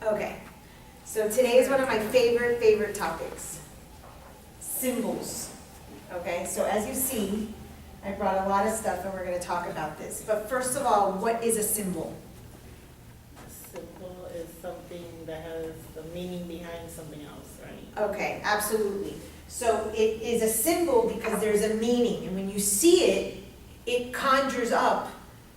Okay, so today is one of my favorite topics, symbols. Okay, so as you see, I brought a lot of stuff and we're going to talk about this. But first of all, what is a symbol? A symbol is something that has a meaning behind something else, right? Okay, absolutely. So it is a symbol because there's a meaning, and when you see it, it conjures up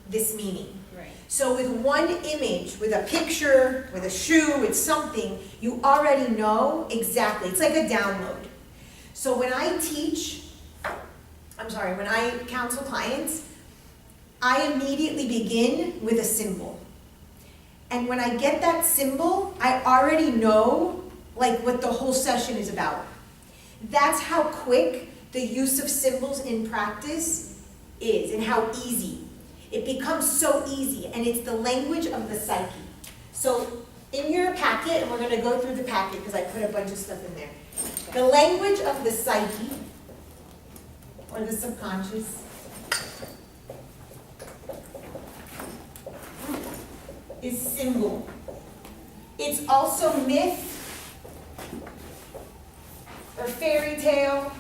this meaning. Right. So with one image, with a picture, with a shoe, with something, you already know exactly. It's like a download. So when I when I counsel clients, I immediately begin with a symbol. And when I get that symbol, I already know like what the whole session is about. That's how quick the use of symbols in practice is and how easy. It becomes so easy, and it's the language of the psyche. So in your packet, and we're going to go through the packet because I put a bunch of stuff in there. The language of the psyche, or the subconscious, is symbol. It's also myth or fairy tale.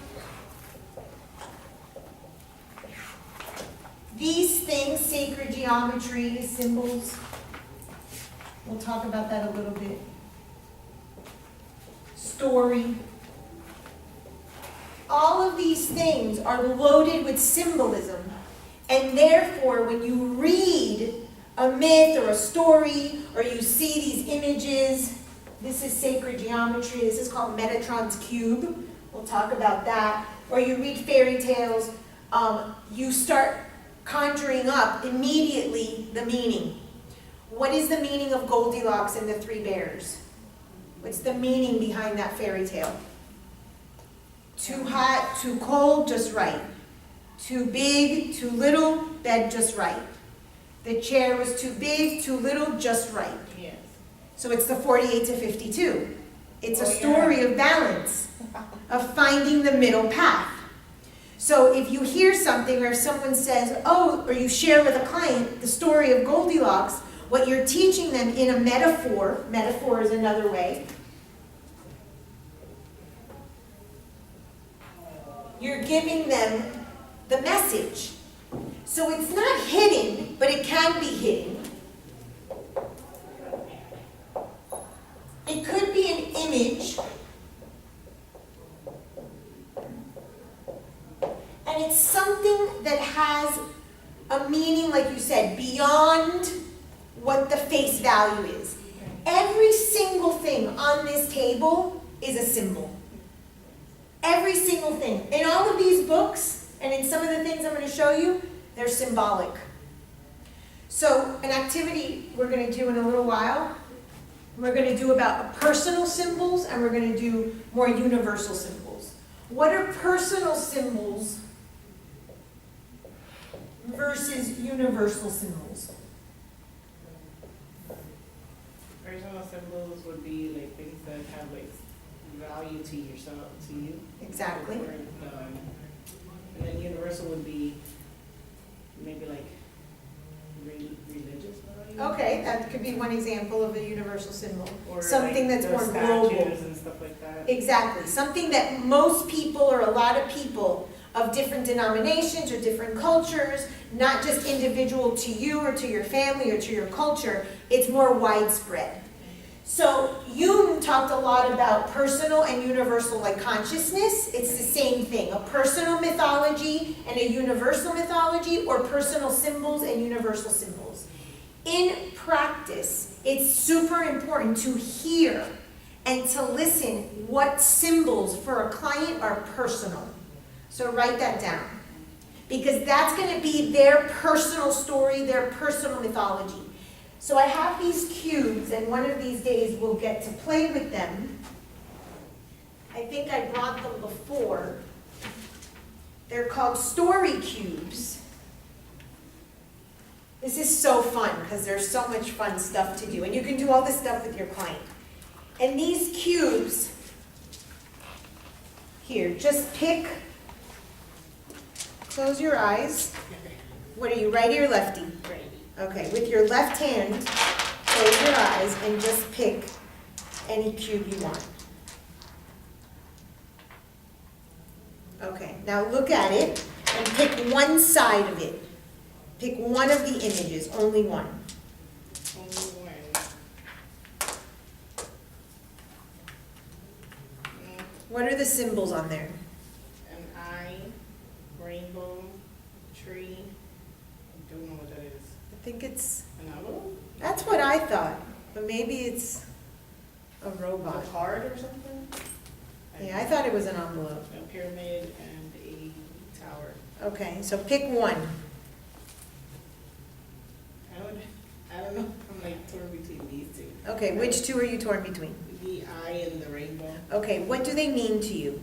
These things, sacred geometry, symbols, we'll talk about that a little bit. Story. All of these things are loaded with symbolism, and therefore when you read a myth or a story, or you see these images, this is sacred geometry, this is called Metatron's cube, we'll talk about that, or you read fairy tales, you start conjuring up immediately the meaning. What is the meaning of Goldilocks and the Three Bears? What's the meaning behind that fairy tale? Too hot, too cold, just right. Too big, too little, bed just right. The chair was too big, too little, just right. Yes. So it's the 48 to 52. It's a story of balance, of finding the middle path. So if you hear something, or if someone says, oh, or you share with a client the story of Goldilocks, what you're teaching them in a metaphor is another way, you're giving them the message. So it's not hidden, but it can be hidden. It could be an image. And it's something that has a meaning, like you said, beyond what the face value is. Every single thing on this table is a symbol. Every single thing. In all of these books, and in some of the things I'm going to show you, they're symbolic. So an activity we're going to do in a little while, we're going to do about personal symbols, and we're going to do more universal symbols. What are personal symbols versus universal symbols? Personal symbols would be like things that have like value to yourself, to you. Exactly. And then universal would be maybe like religious value. Okay, that could be one example of a universal symbol. Or Something like that's the more global. statues and stuff like that. Exactly. Something that most people, or a lot of people of different denominations or different cultures, not just individual to you or to your family or to your culture, it's more widespread. So Jung talked a lot about personal and universal, like consciousness. It's the same thing, a personal mythology and a universal mythology, or personal symbols and universal symbols. In practice, it's super important to hear and to listen what symbols for a client are personal. So write that down, because that's going to be their personal story, their personal mythology. So I have these cubes, and one of these days we'll get to play with them. I think I brought them before. They're called story cubes. This is so fun because there's so much fun stuff to do, and you can do all this stuff with your client. And these cubes, here, just pick, close your eyes. What are you, righty or lefty? Right. Okay, with your left hand, close your eyes and just pick any cube you want. Okay, now look at it and pick one side of it. Pick one of the images, only one. Only one. What are the symbols on there? An eye, rainbow, tree. I don't know what that is. I think it's, An envelope? that's what I thought, but maybe it's a A robot. card or something? Yeah, I thought it was an envelope. A pyramid and a tower. Okay, so pick one. I don't know. I'm like torn between these two. Okay, which two are you torn between? The eye and the rainbow. Okay, what do they mean to you?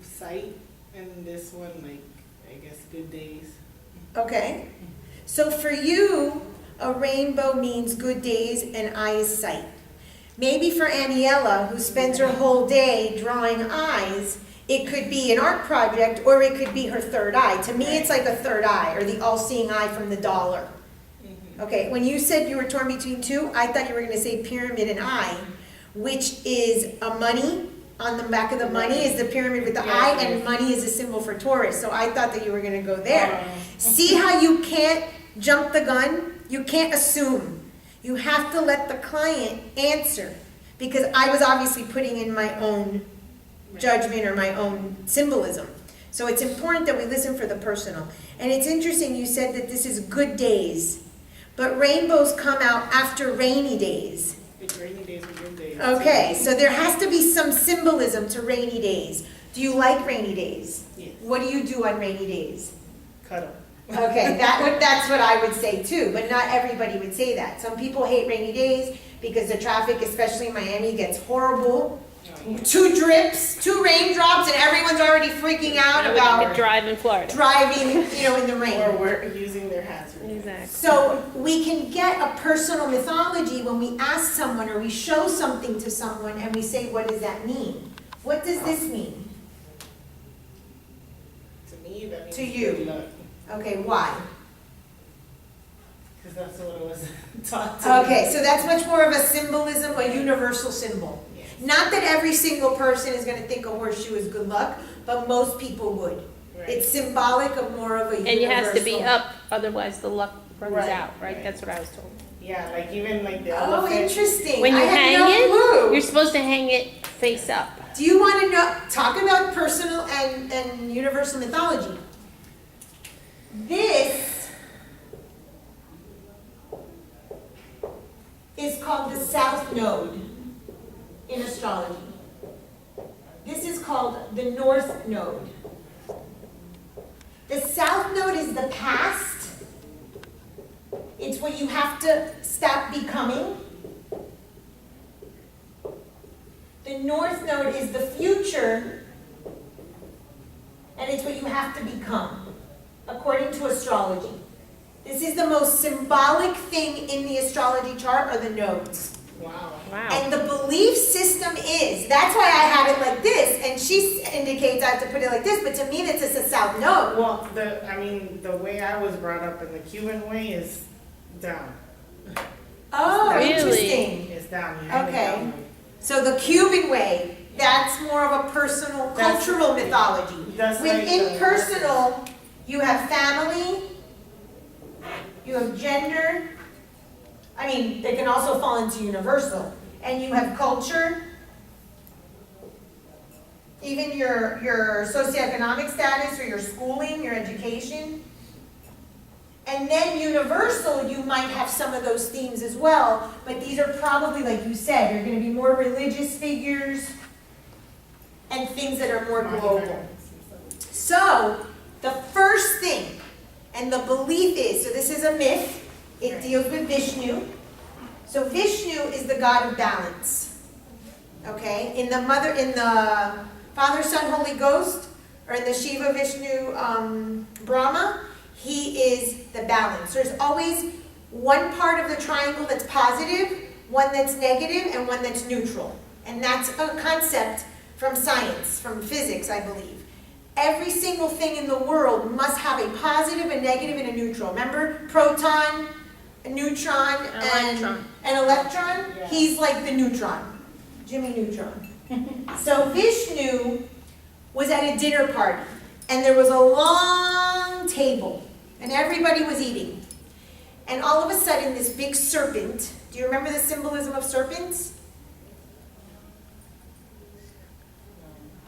Sight, and this one, like, I guess, good days. Okay, so for you, a rainbow means good days and eye is sight. Maybe for Aniela, who spends her whole day drawing eyes, it could be an art project or it could be her third eye. To me, it's like a third eye or the all-seeing eye from the dollar. Okay, when you said you were torn between two, I thought you were going to say pyramid and eye, which is a money. On the back of the money is the pyramid with the eye, and money is a symbol for Taurus. So I thought that you were going to go there. See how you can't jump the gun? You can't assume. You have to let the client answer, because I was obviously putting in my own judgment or my own symbolism. So it's important that we listen for the personal. And it's interesting you said that this is good days, but rainbows come out after rainy days. It's rainy days and good days. Okay, so there has to be some symbolism to rainy days. Do you like rainy days? Yes. What do you do on rainy days? Cuddle. Okay, that's what I would say too, but not everybody would say that. Some people hate rainy days because the traffic, especially in Miami, gets horrible. 2 drips, 2 raindrops, and everyone's already freaking out about drive in Florida. driving, in the rain. Or we're using their hazard. Exactly. So we can get a personal mythology when we ask someone or we show something to someone and we say, what does that mean? What does this mean? To me, that means To you. good luck. Okay, why? Because that's what it was taught to me. Okay, so that's much more of a symbolism, a universal symbol. Yes. Not that every single person is going to think a horseshoe is good luck, but most people would. Right. It's symbolic of more of a universal. And it has to be up, otherwise the luck runs Right, out, right? right. That's what I was told. Yeah, like even like the Oh, elephant. interesting. When you I had hang no it, clue. you're supposed to hang it face up. Do you want to know, talk about personal and universal mythology? This is called the South Node in astrology. This is called the North Node. The South Node is the past. It's what you have to stop becoming. The North Node is the future, and it's what you have to become, according to astrology. This is the most symbolic thing in the astrology chart, are the nodes. Wow. Wow. And the belief system is, that's why I had it like this, and she indicates I have to put it like this, but to me, this is a South Node. Well, the way I was brought up in the Cuban way is down. Oh, Really? interesting. It's down. You hang it Okay. down. So the Cuban way, that's more of a personal, That's- cultural mythology. That's like Within the- personal, you have family, you have gender, I mean, they can also fall into universal, and you have culture, even your socioeconomic status or your schooling, your education. And then universal, you might have some of those themes as well, but these are probably, like you said, you're going to be more religious figures and things that are more global. So, the first thing, and the belief is, so this is a myth, it deals with Vishnu. So Vishnu is the god of balance. Okay? In the Father, Son, Holy Ghost, or in the Shiva, Vishnu, Brahma, he is the balance. There's always one part of the triangle that's positive, one that's negative, and one that's neutral. And that's a concept from science, from physics, I believe. Every single thing in the world must have a positive, a negative, and a neutral. Remember, proton, a neutron, and Electron. an electron? Yeah. He's like the neutron. Jimmy Neutron. So Vishnu was at a dinner party, and there was a long table, and everybody was eating. And all of a sudden, this big serpent, do you remember the symbolism of serpents?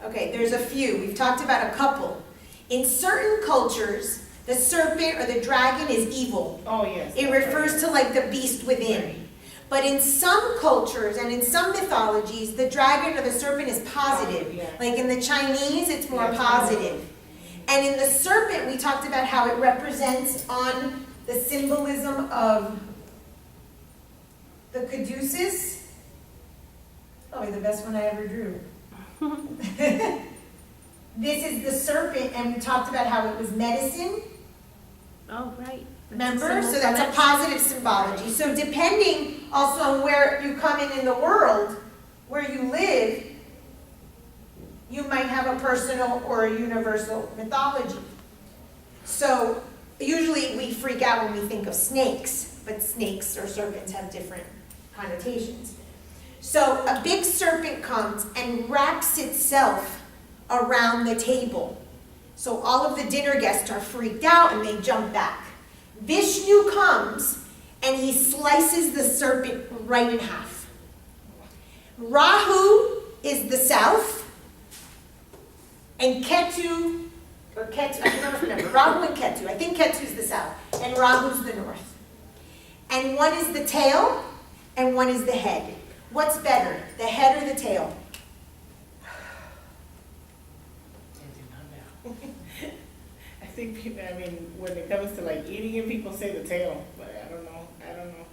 Okay, there's a few. We've talked about a couple. In certain cultures, the serpent or the dragon is evil. Oh, yes. It refers to like the beast within. But in some cultures and in some mythologies, the dragon or the serpent is positive. Yeah. Like in the Chinese, it's more Yeah. positive. And in the serpent, we talked about how it represents on the symbolism of the caduceus. Probably the best one I ever drew. This is the serpent, and we talked about how it was medicine. Oh, right. Remember? So that's a positive symbology. So depending also on where you come in the world, where you live, you might have a personal or a universal mythology. So usually we freak out when we think of snakes, but snakes or serpents have different connotations. So a big serpent comes and wraps itself around the table. So all of the dinner guests are freaked out and they jump back. Vishnu comes and he slices the serpent right in half. Rahu is the south, and Ketu, I don't remember, Rahu and Ketu. I think Ketu's the south, and Rahu's the north. And one is the tail, and one is the head. What's better, the head or the tail? I think people, when it comes to like eating it, people say the tail, but I don't know.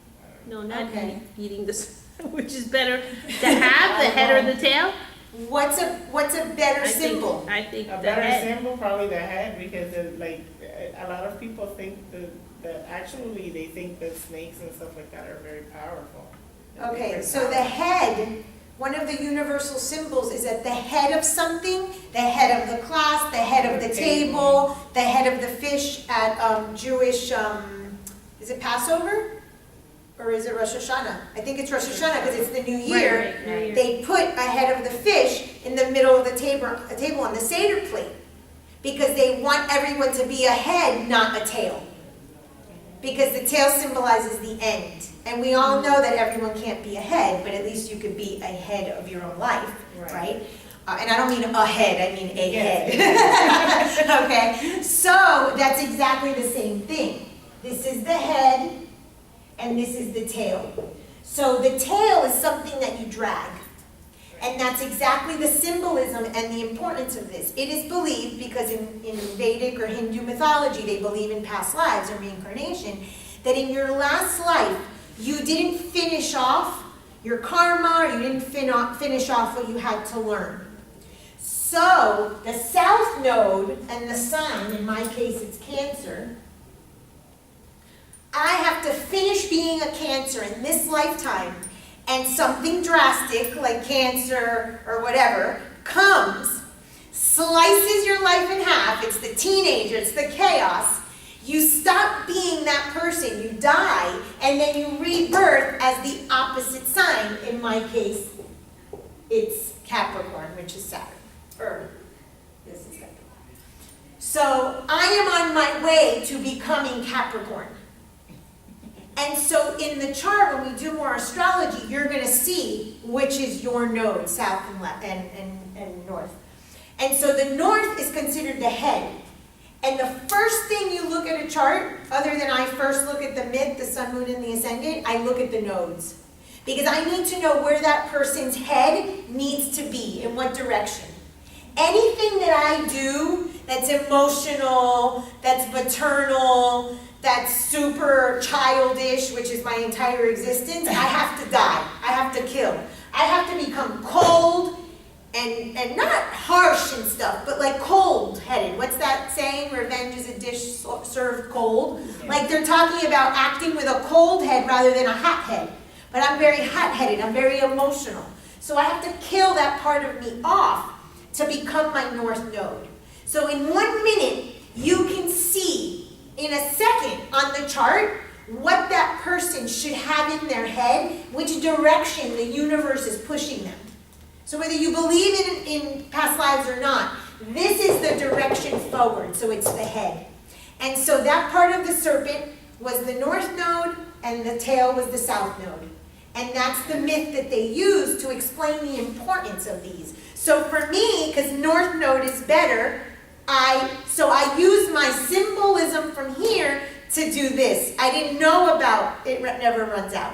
No, not Okay. eating this, which is better to have the head or the tail? What's a better symbol? I think A the better head. symbol, probably the head, because a lot of people think that actually they think that snakes and stuff like that are very powerful. Okay, so the head, one of the universal symbols is at the head of something, the head of the class, the head of the table, the head of the fish at Jewish, is it Passover? Or is it Rosh Hashanah? I think it's Rosh Hashanah because it's the new year. Right, right. They put a head of the fish in the middle of the table on the Seder plate because they want everyone to be a head, not a tail. Because the tail symbolizes the end. And we all know that everyone can't be a head, but at least you could be a head of your own life, right? And I don't mean a head, I mean a head. Okay, so that's exactly the same thing. This is the head, and this is the tail. So the tail is something that you drag. And that's exactly the symbolism and the importance of this. It is believed, because in Vedic or Hindu mythology, they believe in past lives or reincarnation, that in your last life, you didn't finish off your karma, or you didn't finish off what you had to learn. So the south node and the sign, in my case it's Cancer, I have to finish being a Cancer in this lifetime, and something drastic like cancer or whatever comes, slices your life in half. It's the teenager, it's the chaos. You stop being that person, you die, and then you rebirth as the opposite sign. In my case, it's Capricorn, which is Saturn. Or this is Capricorn. So I am on my way to becoming Capricorn. And so in the chart, when we do more astrology, you're going to see which is your node, south and left and north. And so the north is considered the head. And the first thing you look at a chart, other than I first look at the myth, the sun, moon, and the ascendant, I look at the nodes. Because I need to know where that person's head needs to be, in what direction. Anything that I do that's emotional, that's maternal, that's super childish, which is my entire existence, I have to die. I have to kill. I have to become cold and not harsh and stuff, but like cold-headed. What's that saying? Revenge is a dish served cold. Like they're talking about acting with a cold head rather than a hot head. But I'm very hot-headed. I'm very emotional. So I have to kill that part of me off to become my north node. So in 1 minute, you can see in a second on the chart what that person should have in their head, which direction the universe is pushing them. So whether you believe in past lives or not, this is the direction forward, so it's the head. And so that part of the serpent was the north node, and the tail was the south node. And that's the myth that they use to explain the importance of these. So for me, because north node is better, I use my symbolism from here to do this. I didn't know about it never runs out.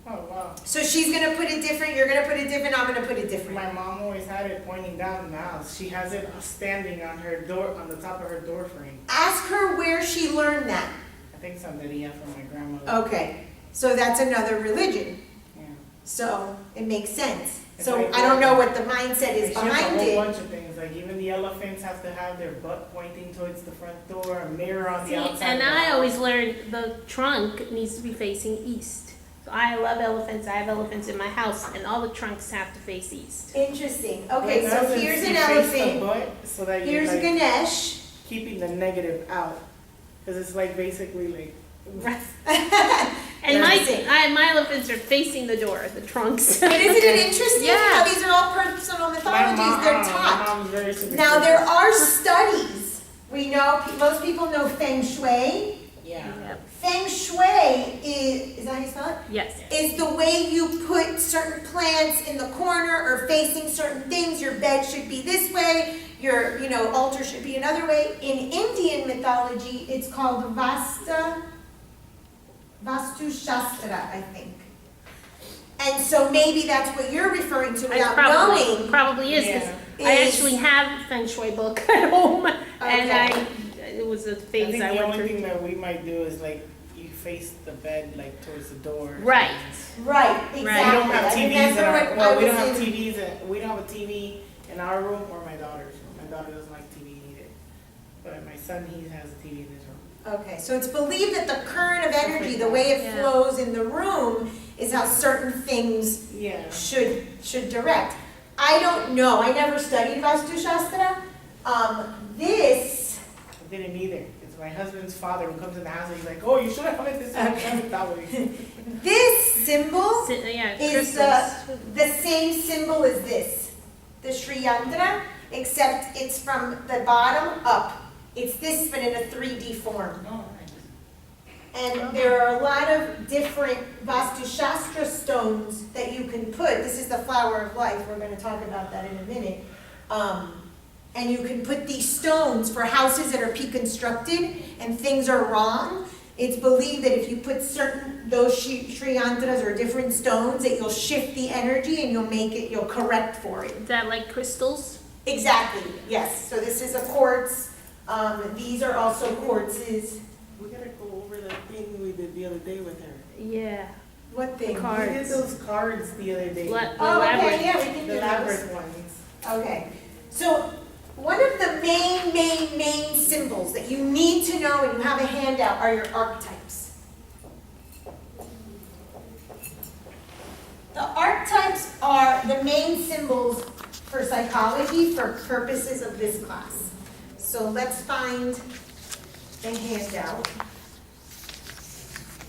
Oh, wow. So she's going to put it different, you're going to put it different, I'm going to put it different. My mom always had it pointing down in the house. She has it standing on her door, on the top of her door frame. Ask her where she learned that. I think Santeria from my grandmother. Okay, so that's another religion. Yeah. So it makes sense. It's So like I don't know what the mindset is She has behind a it. whole bunch of things, like even the elephants have to have their butt pointing towards the front door, a mirror on the See, outside. and of the I house. always learned the trunk needs to be facing east. So I love elephants, I have elephants in my house, and all the trunks have to face east. Interesting. What Okay, it so does is here's you an face the elephant. butt so that you're Here's like Ganesh. keeping the negative out, because it's like basically like. Right. And Interesting. my elephants are facing the door, the trunks. But isn't it interesting Yeah. how these are all personal mythologies? They're My taught. mom's very superstitious. Now there are studies. We know, most people know Feng Shui. Yeah. Yep. Feng Shui is that how you spell it? Yes. Is the way you put certain plants in the corner or facing certain things. Your bed should be this way, your altar should be another way. In Indian mythology, it's called Vastu Shastra, I think. And so maybe that's what you're referring to without knowing. Probably is, 'cause Yeah. I Is- actually have a Feng Shui book at home, and Okay. it was a I phase think I the went only through. thing that we might do is like you face the bed like towards the door. Right. Right, exactly. We don't have I TVs remember in our, when well, I we don't was have in- TVs, we don't have a TV in our room or my daughter's room. My daughter doesn't like TV either. But my son, he has a TV in his room. Okay, so it's believed that the current of energy, the way it Yeah. flows in the room, is how certain things Yeah. should direct. I don't know. I never studied Vastu Shastra. This, I didn't either. It's my husband's father who comes in the house and he's like, oh, you should have it this way. That way. this symbol Yeah, is crystals. the same symbol as this, the Sri Yantra, except it's from the bottom up. It's this, but in a 3D form. Oh, nice. And there are a lot of different Vastu Shastra stones that you can put. This is the flower of life. We're going to talk about that in a minute. And you can put these stones for houses that are pre-constructed and things are wrong. It's believed that if you put those Sri Yantras or different stones, that you'll shift the energy and you'll correct for it. Is that like crystals? Exactly, yes. So this is a quartz. These are also quartzes. We gotta go over that thing we did the other day with her. Yeah. What thing? Cards. We did those cards the other day. Oh, okay, Elaborate. yeah, we can do The those. labyrinth ones. Okay, so one of the main symbols that you need to know when you have a handout are your archetypes. The archetypes are the main symbols for psychology for purposes of this class. So let's find the handout.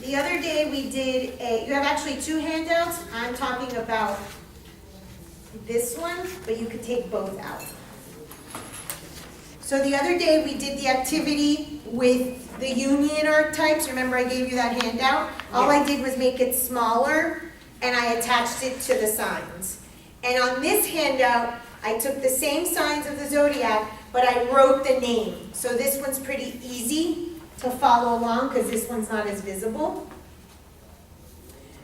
The other day we did you have actually two handouts. I'm talking about this one, but you could take both out. So the other day we did the activity with the union archetypes. Remember I gave you that handout? All I did was make it smaller and I attached it to the signs. And on this handout, I took the same signs of the zodiac, but I wrote the name. So this one's pretty easy to follow along because this one's not as visible.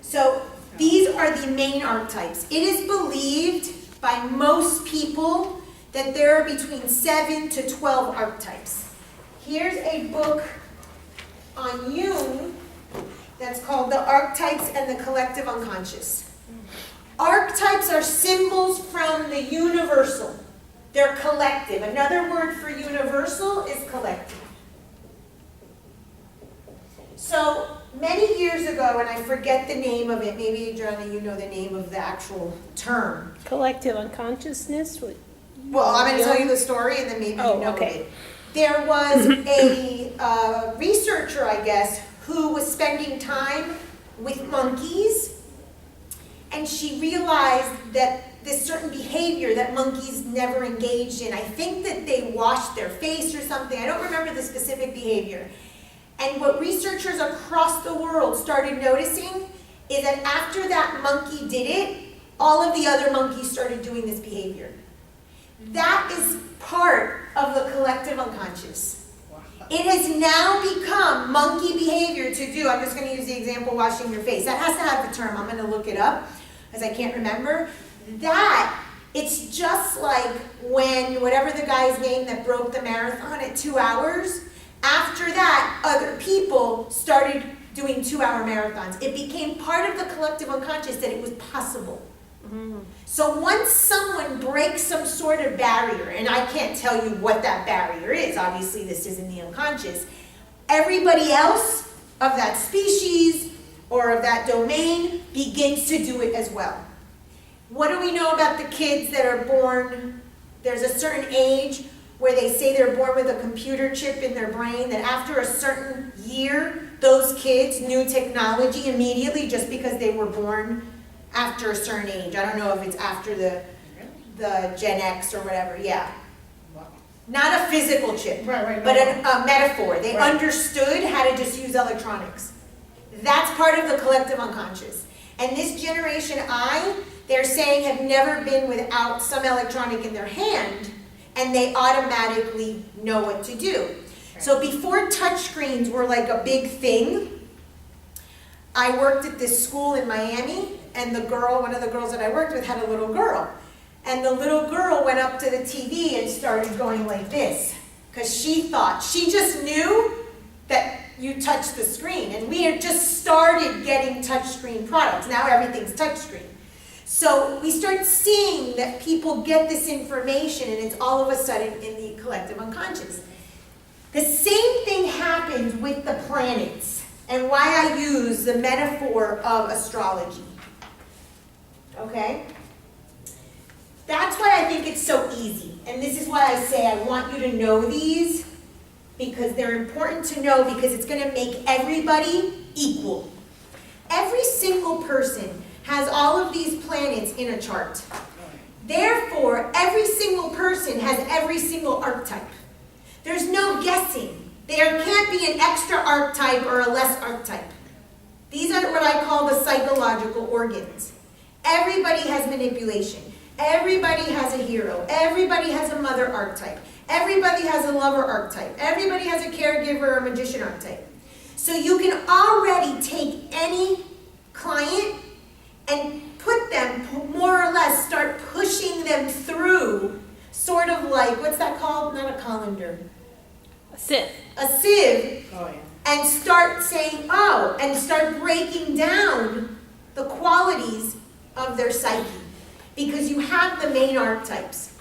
So these are the main archetypes. It is believed by most people that there are between 7 to 12 archetypes. Here's a book on Jung that's called The Archetypes and the Collective Unconscious. Archetypes are symbols from the universal. They're collective. Another word for universal is collective. So many years ago, and I forget the name of it, maybe Adriana, you know the name of the actual term. Collective unconsciousness? Well, I'm going to tell you the story and then maybe you know okay. it. There was a researcher, I guess, who was spending time with monkeys, and she realized that this certain behavior that monkeys never engaged in. I think that they washed their face or something. I don't remember the specific behavior. And what researchers across the world started noticing is that after that monkey did it, all of the other monkeys started doing this behavior. That is part of the collective unconscious. It has now become monkey behavior to do, I'm just going to use the example washing your face. That has to have the term. I'm going to look it up because I can't remember. That, it's just like when, whatever the guy's name that broke the marathon at 2 hours, after that, other people started doing 2-hour marathons. It became part of the collective unconscious that it was possible. Mm-hmm. So once someone breaks some sort of barrier, and I can't tell you what that barrier is, obviously this is in the unconscious, everybody else of that species or of that domain begins to do it as well. What do we know about the kids that are born? There's a certain age where they say they're born with a computer chip in their brain, that after a certain year, those kids knew technology immediately just because they were born after a certain age. I don't know if it's after the Gen X or whatever, yeah. Not a physical chip, Right, but a metaphor. They understood how to just use electronics. That's part of the collective unconscious. And this generation I, they're saying, have never been without some electronic in their hand, and they automatically know what to do. So before touchscreens were like a big thing, I worked at this school in Miami, and the girl, one of the girls that I worked with, had a little girl. And the little girl went up to the TV and started going like this, because she thought, she just knew that you touch the screen. And we had just started getting touchscreen products. Now everything's touchscreen. So we start seeing that people get this information, and it's all of a sudden in the collective unconscious. The same thing happens with the planets, and why I use the metaphor of astrology. Okay? That's why I think it's so easy. And this is why I say I want you to know these, because they're important to know, because it's going to make everybody equal. Every single person has all of these planets in a chart. Therefore, every single person has every single archetype. There's no guessing. There can't be an extra archetype or a less archetype. These are what I call the psychological organs. Everybody has manipulation. Everybody has a hero. Everybody has a mother archetype. Everybody has a lover archetype. Everybody has a caregiver or magician archetype. So you can already take any client and put them, more or less, start pushing them through, sort of like, what's that called? Not a colander. A sieve. A sieve. Oh, yeah. And start saying, oh, and start breaking down the qualities of their psyche. Because you have the main archetypes.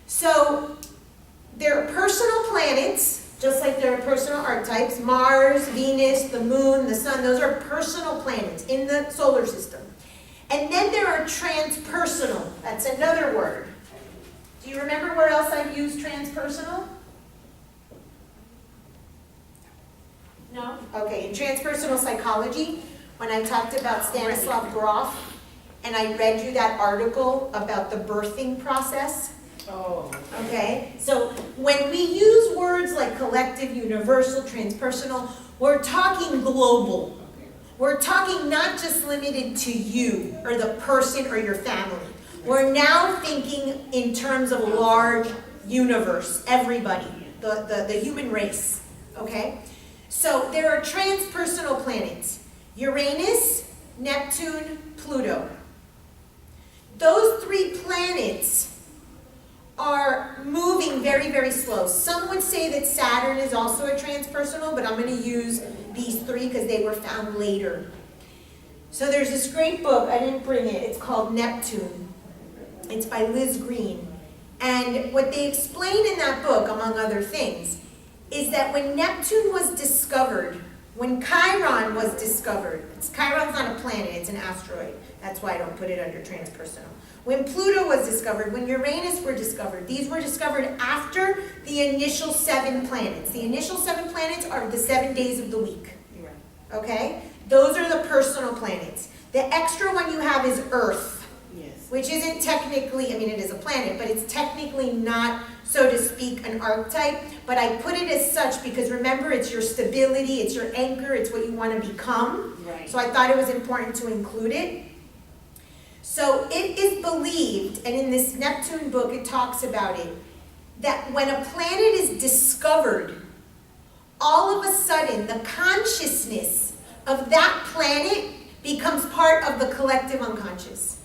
So there are personal planets, just like there are personal archetypes. Mars, Venus, the moon, the sun, those are personal planets in the solar system. And then there are transpersonal. That's another word. Do you remember where else I've used transpersonal? No? Okay, in transpersonal psychology, when I talked about Stanislav Grof, and I read you that article about the birthing process. Oh. Okay, so when we use words like collective, universal, transpersonal, we're talking global. We're talking not just limited to you or the person or your family. We're now thinking in terms of a large universe, everybody, the human race, okay? So there are transpersonal planets: Uranus, Neptune, Pluto. Those 3 planets are moving very, very slow. Some would say that Saturn is also a transpersonal, but I'm going to use these 3 because they were found later. So there's this great book, I didn't bring it, it's called Neptune. It's by Liz Green. And what they explain in that book, among other things, is that when Neptune was discovered, when Chiron was discovered, Chiron's not a planet, it's an asteroid. That's why I don't put it under transpersonal. When Pluto was discovered, when Uranus were discovered, these were discovered after the initial 7 planets. The initial 7 planets are the 7 days of the week. Okay? Those are the personal planets. The extra one you have is Earth. Yes. which isn't technically, I mean, it is a planet, but it's technically not, so to speak, an archetype, but I put it as such because remember, it's your stability, it's your anchor, it's what you want to become. Right. So I thought it was important to include it. So it is believed, and in this Neptune book it talks about it, that when a planet is discovered, all of a sudden the consciousness of that planet becomes part of the collective unconscious.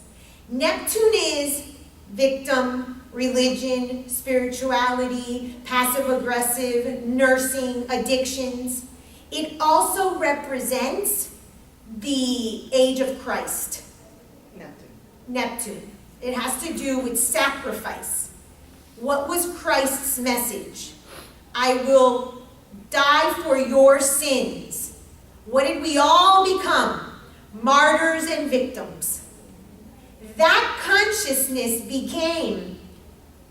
Neptune is victim, religion, spirituality, passive-aggressive, nursing, addictions. It also represents the age of Christ. Neptune. It has to do with sacrifice. What was Christ's message? I will die for your sins. What did we all become? Martyrs and victims. That consciousness became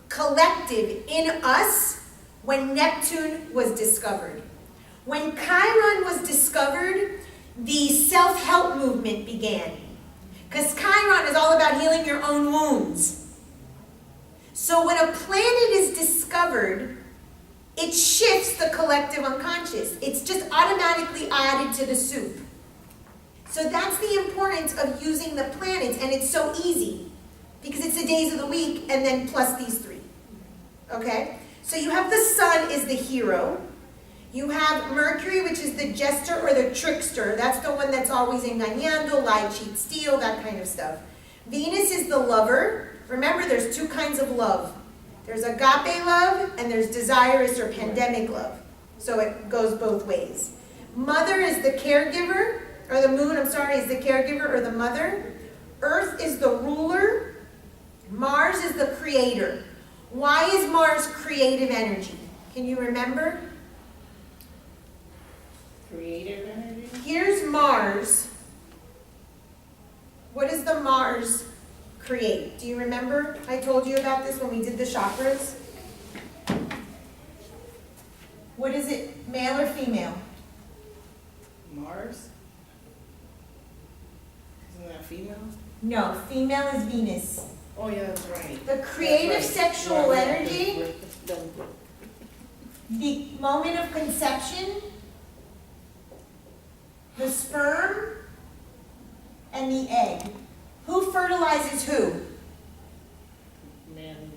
collective in us when Neptune was discovered. When Chiron was discovered, the self-help movement began. Because Chiron is all about healing your own wounds. So when a planet is discovered, it shifts the collective unconscious. It's just automatically added to the soup. So that's the importance of using the planets, and it's so easy. Because it's the days of the week, and then plus these three. Okay? So you have the sun is the hero. You have Mercury, which is the jester or the trickster. That's the one that's always engañando, lie, cheat, steal, that kind of stuff. Venus is the lover. Remember, there's two kinds of love. There's agape love, and there's desirous or pandemic love. So it goes both ways. Mother is the caregiver, or the moon, I'm sorry, is the caregiver or the mother. Earth is the ruler. Mars is the creator. Why is Mars creative energy? Can you remember? Creative energy? Here's Mars. What does the Mars create? Do you remember? I told you about this when we did the chakras. What is it, male or female? Mars? Isn't that female? No, female is Venus. Oh yeah, that's right. The creative That's right. sexual Yeah, energy, the moment of conception, the sperm, and the egg. Who fertilizes who? Man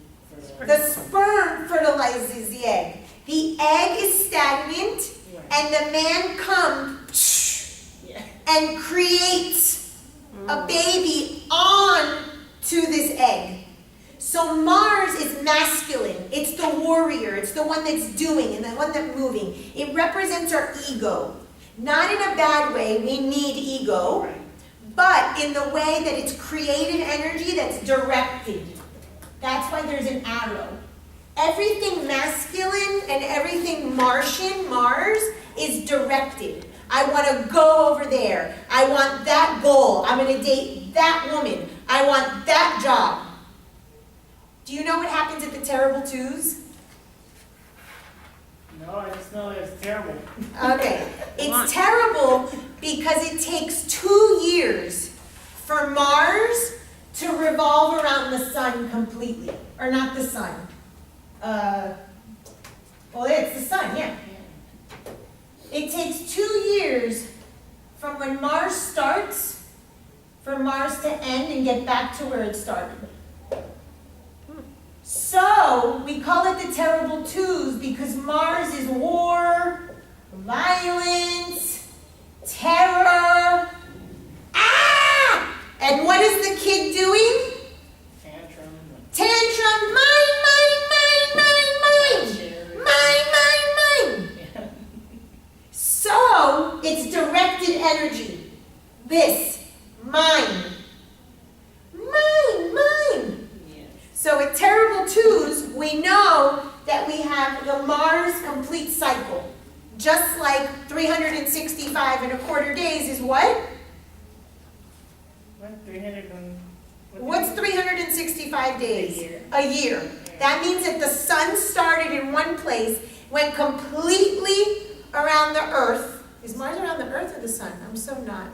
The sperm fertilizes the egg. The egg is stagnant, and the man comes and creates a baby on to this egg. So Mars is masculine. It's the warrior. It's the one that's doing and the one that's moving. It represents our ego. Not in a bad way. We need ego. Right. But in the way that it's creative energy that's directed. That's why there's an arrow. Everything masculine and everything Martian, Mars, is directed. I want to go over there. I want that goal. I'm going to date that woman. I want that job. Do you know what happens at the terrible twos? No, I just know it's terrible. Okay. It's terrible because it takes 2 years for Mars to revolve around the sun completely. Or not the sun. Well, it's the sun, yeah. It takes 2 years from when Mars starts for Mars to end and get back to where it started. So, we call it the terrible twos because Mars is war, violence, terror. Ah! And what is the kid doing? Tantrum. Tantrum, mine, mine, mine, mine, mine. Mine, mine, mine. Yeah. So, it's directed energy. This, mine. Mine, mine. Yeah. So at terrible twos, we know that we have the Mars complete cycle. Just like 365 and a quarter days is what? What, 300 and... What's 365 days? A year. A year. Yeah. That means that the sun started in one place, went completely around the Earth. Is Mars around the Earth or the sun? I'm so not.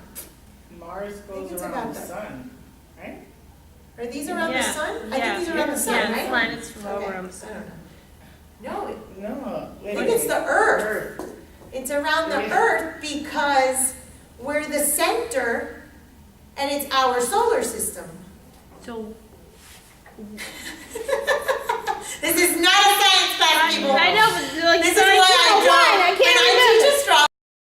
Mars think goes it's around about the that. sun, right? Or Are these around the Yeah. sun? I Yeah. think these are around the sun, Yeah, right? planets revolve Okay, around the I sun. don't know. No, No. I think it's the Earth. It's around the Yeah. Earth because we're the center and it's our solar system. So, This is not a science class, people. I know, but like This is why